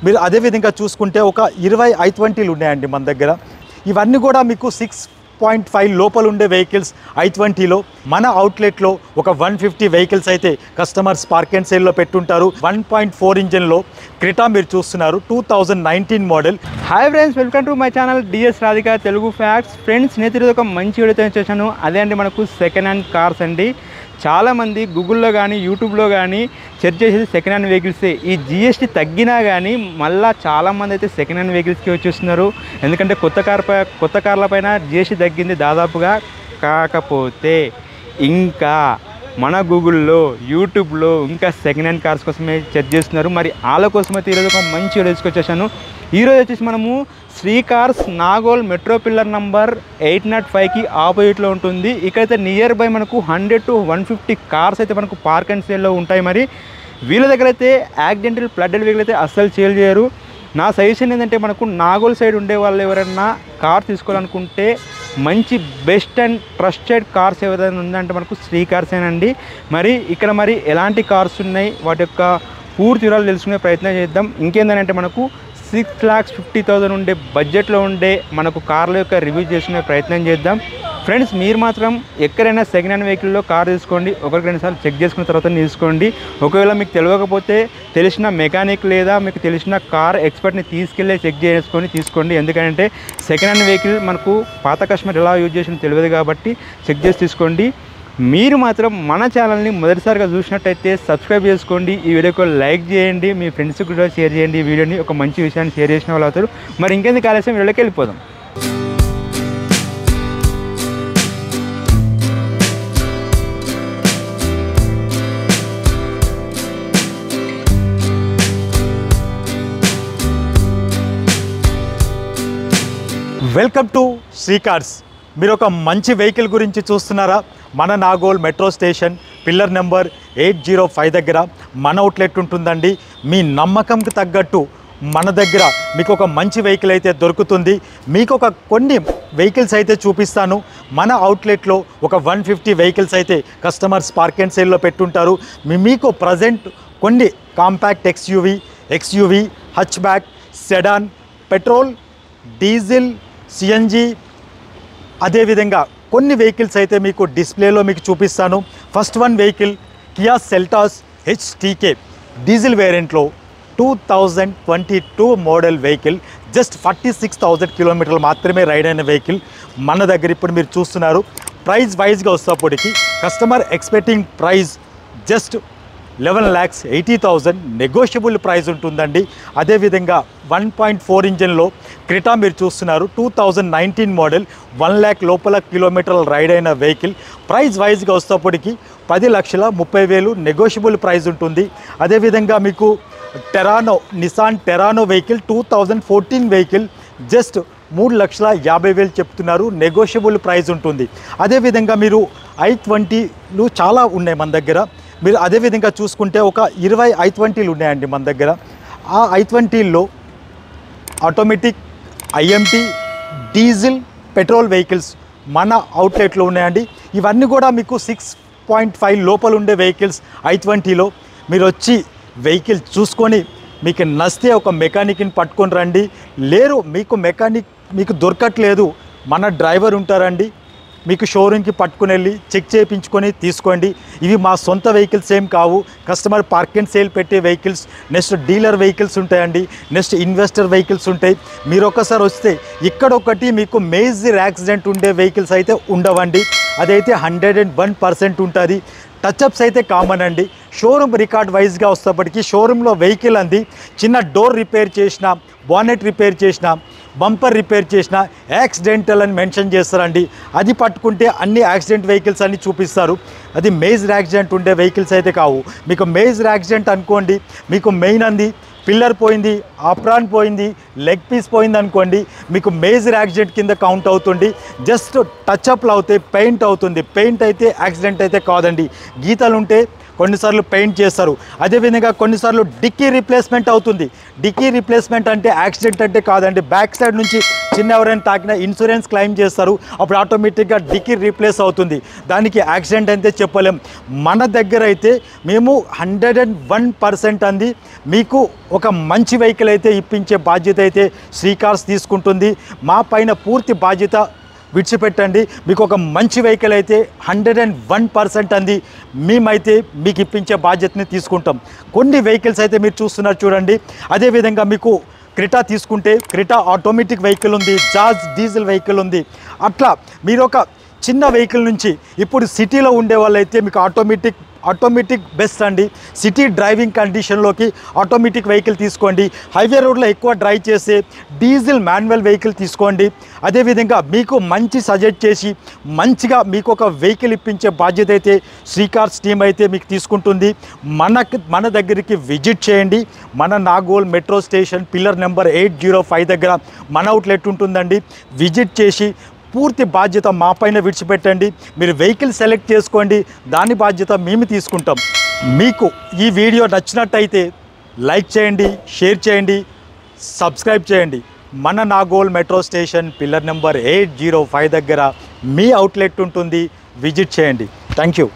మీరు అదే విధంగా చూసుకుంటే ఒక 20 i20లు ఉన్నాయండి మన దగ్గర. ఇవన్నీ కూడా మీకు 6.5 లోపల ఉండే వెహికల్స్ i20లో. మన అవుట్లెట్లో ఒక 150 వెహికల్స్ అయితే కస్టమర్స్ పార్క్ అండ్ సేల్లో పెట్టుంటారు. 1.4 ఇంజన్లో క్రెటా మీరు చూస్తున్నారు, 2019 model. Hi friends, welcome to my channel DS Radhika Telugu facts. Friends, నేను ఈరోజు ఒక మంచి వీడియోతో చేశాను. అదే అండి, మనకు సెకండ్ హ్యాండ్ కార్స్ అండి. చాలామంది గూగుల్లో కానీ యూట్యూబ్లో కానీ సెర్చ్ చేసేది సెకండ్ హ్యాండ్ వెహికల్సే. ఈ జిఎస్టీ తగ్గినా కానీ మళ్ళీ చాలామంది అయితే సెకండ్ హ్యాండ్ వెహికల్స్కి వచ్చేస్తున్నారు. ఎందుకంటే కొత్త కార్ల పైన జిఎస్టీ తగ్గింది దాదాపుగా. కాకపోతే ఇంకా మన గూగుల్లో యూట్యూబ్లో ఇంకా సెకండ్ హ్యాండ్ కార్స్ కోసమే సెర్చ్ చేస్తున్నారు. మరి వాళ్ళ కోసమైతే ఈరోజు ఒక మంచి వీడియో తీసుకొచ్చేసాను. ఈరోజు వచ్చేసి మనము Sri cars Nagole metro pillar number 805కి ఆపోజిట్లో ఉంటుంది. ఇక్కడైతే నియర్ బై మనకు 100 to 150 కార్స్ అయితే మనకు పార్క్ అండ్ సేల్లో ఉంటాయి. మరి వీళ్ళ దగ్గర అయితే యాక్సిడెంటల్ ఫ్లడ్డెడ్ వెహికల్ అయితే అస్సలు సేల్ చేయరు. నా సజెషన్ ఏంటంటే, మనకు నాగోల్ సైడ్ ఉండే వాళ్ళు ఎవరైనా కార్ తీసుకోవాలనుకుంటే మంచి బెస్ట్ అండ్ ట్రస్టెడ్ కార్స్ ఏదైనా ఉందంటే మనకు శ్రీ కార్సేనండి. మరి ఇక్కడ మరి ఎలాంటి కార్స్ ఉన్నాయి, వాటి యొక్క పూర్తి వివరాలు తెలుసుకునే ప్రయత్నం చేద్దాం. ఇంకేంటంటే, మనకు 6,50,000 ఉండే బడ్జెట్లో ఉండే మనకు కార్ల యొక్క రివ్యూ చేసుకునే ప్రయత్నం చేద్దాం. ఫ్రెండ్స్, మీరు మాత్రం ఎక్కడైనా సెకండ్ హ్యాండ్ వెహికల్లో కార్ తీసుకోండి, ఒకరికి 2 సార్లు చెక్ చేసుకున్న తర్వాత తీసుకోండి. ఒకవేళ మీకు తెలియకపోతే తెలిసిన మెకానిక్ లేదా మీకు తెలిసిన కార్ ఎక్స్పర్ట్ని తీసుకెళ్ళి చెక్ చేసుకొని తీసుకోండి. ఎందుకంటే సెకండ్ హ్యాండ్ వెహికల్ మనకు పాత కస్టమర్ ఎలా యూజ్ చేసినా తెలియదు కాబట్టి చెక్ చేసి తీసుకోండి. మీరు మాత్రం మన ఛానల్ని మొదటిసారిగా చూసినట్టయితే సబ్స్క్రైబ్ చేసుకోండి. ఈ వీడియోకి లైక్ చేయండి, మీ ఫ్రెండ్స్కి కూడా షేర్ చేయండి. ఈ వీడియోని ఒక మంచి విషయాన్ని షేర్ చేసిన వాళ్ళు అవుతారు. మరి ఇంకెందుకు ఆలస్యం, వీడియోకి వెళ్ళిపోదాం. Welcome to Shri Cars. మీరు ఒక మంచి వెహికల్ గురించి చూస్తున్నారా? మన Nagole metro station pillar number 805 దగ్గర మన అవుట్లెట్ ఉంటుందండి. మీ నమ్మకంకి తగ్గట్టు మన దగ్గర మీకు ఒక మంచి వెహికల్ అయితే దొరుకుతుంది. మీకు ఒక కొన్ని వెహికల్స్ అయితే చూపిస్తాను. మన అవుట్లెట్లో ఒక 150 వెహికల్స్ అయితే కస్టమర్స్ పార్క్ అండ్ సేల్లో పెట్టుంటారు. మీకు ప్రజెంట్ కొన్ని compact XUV, hatchback, sedan, petrol, diesel, CNG, అదేవిధంగా కొన్ని వెహికల్స్ అయితే మీకు డిస్ప్లేలో మీకు చూపిస్తాను. First one vehicle Kia Seltos HTK diesel వేరియంట్లో 2022 మోడల్ వెహికల్. జస్ట్ 46,000 కిలోమీటర్లు మాత్రమే రైడ్ అయిన వెహికల్ మన దగ్గర ఇప్పుడు మీరు చూస్తున్నారు. ప్రైస్ వైజ్గా వస్తేప్పటికి customer expecting price just 11,80,000 negotiable price ఉంటుందండి. అదేవిధంగా 1.4 ఇంజన్లో క్రెటా మీరు చూస్తున్నారు, 2019 మోడల్, 1 lakh లోపల కిలోమీటర్లు రైడ్ అయిన వెహికల్. ప్రైస్ వైజ్గా వస్తేప్పటికి 10,30,000 నెగోషియబుల్ ప్రైస్ ఉంటుంది. అదేవిధంగా మీకు నిసాన్ టెరానో వెహికల్ 2014 వెహికల్ జస్ట్ 3,50,000 చెప్తున్నారు, నెగోషియబుల్ ప్రైస్ ఉంటుంది. అదేవిధంగా మీరు i20లు చాలా ఉన్నాయి మన దగ్గర. మీరు అదేవిధంగా చూసుకుంటే ఒక 20 i20లు ఉన్నాయండి మన దగ్గర. ఆ i20లో automatic, IMT, diesel, petrol vehicles మన అవుట్లెట్లో ఉన్నాయండి. ఇవన్నీ కూడా మీకు 6.5 లోపల ఉండే వెహికల్స్ i20లో. మీరు వచ్చి వెహికల్ చూసుకొని మీకు నచ్చితే ఒక మెకానిక్ని పట్టుకొని రండి. లేరు మీకు మెకానిక్ మీకు దొరకట్లేదు, మన డ్రైవర్ ఉంటారండి, మీకు షోరూమ్కి పట్టుకుని వెళ్ళి చెక్ చేయించుకొని తీసుకోండి. ఇవి మా సొంత వెహికల్స్ ఏం కావు, కస్టమర్ పార్క్ అండ్ సేల్ పెట్టే వెహికల్స్. నెక్స్ట్ డీలర్ వెహికల్స్ ఉంటాయండి, నెక్స్ట్ ఇన్వెస్టర్ వెహికల్స్ ఉంటాయి. మీరు ఒక్కసారి వస్తే ఇక్కడొకటి మీకు మేజర్ యాక్సిడెంట్ ఉండే వెహికల్స్ అయితే ఉండవండి. అదైతే 101% ఉంటుంది. టచ్అప్స్ అయితే కామన్ అండి. షోరూమ్ రికార్డ్ వైజ్గా వస్తేప్పటికీ షోరూంలో వెహికల్ అంది చిన్న డోర్ రిపేర్ చేసిన, బానెట్ రిపేర్ చేసిన, బంపర్ రిపేర్ చేసిన యాక్సిడెంటల్ అని మెన్షన్ చేస్తారండి. అది పట్టుకుంటే అన్ని యాక్సిడెంట్ వెహికల్స్ అన్ని చూపిస్తారు. అది మేజర్ యాక్సిడెంట్ ఉండే వెహికల్స్ అయితే కావు. మీకు మేజర్ యాక్సిడెంట్ అనుకోండి, మీకు మెయిన్ అంది పిల్లర్ పోయింది, ఆప్రాన్ పోయింది, లెగ్ పీస్ పోయింది అనుకోండి, మీకు మేజర్ యాక్సిడెంట్ కింద కౌంట్ అవుతుంది. జస్ట్ టచ్అప్లు అవుతాయి, పెయింట్ అవుతుంది. పెయింట్ అయితే యాక్సిడెంట్ అయితే కాదండి. గీతలు ఉంటే కొన్నిసార్లు పెయింట్ చేస్తారు. అదేవిధంగా కొన్నిసార్లు డిక్కీ రిప్లేస్మెంట్ అవుతుంది. డిక్కీ రిప్లేస్మెంట్ అంటే యాక్సిడెంట్ అంటే కాదండి. బ్యాక్ సైడ్ నుంచి చిన్న ఎవరైనా తాకినా ఇన్సూరెన్స్ క్లెయిమ్ చేస్తారు, అప్పుడు ఆటోమేటిక్గా డిక్కీ రీప్లేస్ అవుతుంది. దానికి యాక్సిడెంట్ అయితే చెప్పలేం. మన దగ్గర అయితే మేము 101% అంది మీకు ఒక మంచి వెహికల్ అయితే ఇప్పించే బాధ్యత అయితే శ్రీ కార్స్ తీసుకుంటుంది. మా పైన పూర్తి బాధ్యత విడిచిపెట్టండి. మీకు ఒక మంచి వెహికల్ అయితే 101% అంది మేమైతే మీకు ఇప్పించే బాధ్యతని తీసుకుంటాం. కొన్ని వెహికల్స్ అయితే మీరు చూస్తున్నారు చూడండి. అదేవిధంగా మీకు క్రెటా తీసుకుంటే క్రెటా ఆటోమేటిక్ వెహికల్ ఉంది, జాజ్ డీజిల్ వెహికల్ ఉంది. అట్లా మీరు ఒక చిన్న వెహికల్ నుంచి ఇప్పుడు సిటీలో ఉండే వాళ్ళైతే మీకు ఆటోమేటిక్ బెస్ట్ అండి. సిటీ డ్రైవింగ్ కండిషన్లోకి ఆటోమేటిక్ వెహికల్ తీసుకోండి. హైవే రోడ్లో ఎక్కువ డ్రైవ్ చేసే డీజిల్ మాన్యువల్ వెహికల్ తీసుకోండి. అదేవిధంగా మీకు మంచి సజెస్ట్ చేసి మంచిగా మీకు ఒక వెహికల్ ఇప్పించే బాధ్యత అయితే శ్రీ కార్స్ టీమ్ అయితే మీకు తీసుకుంటుంది. మన దగ్గరికి విజిట్ చేయండి. మన Nagole metro station pillar number 805 దగ్గర మన అవుట్లెట్ ఉంటుందండి. విజిట్ చేసి పూర్తి బాధ్యత మా పైన విడిచిపెట్టండి. మీరు వెహికల్ సెలెక్ట్ చేసుకోండి, దాని బాధ్యత మేము తీసుకుంటాం. మీకు ఈ వీడియో నచ్చినట్టయితే లైక్ చేయండి, షేర్ చేయండి, సబ్స్క్రైబ్ చేయండి. మన Nagole metro station pillar number 805 దగ్గర మీ అవుట్లెట్ ఉంటుంది. విజిట్ చేయండి. Thank you.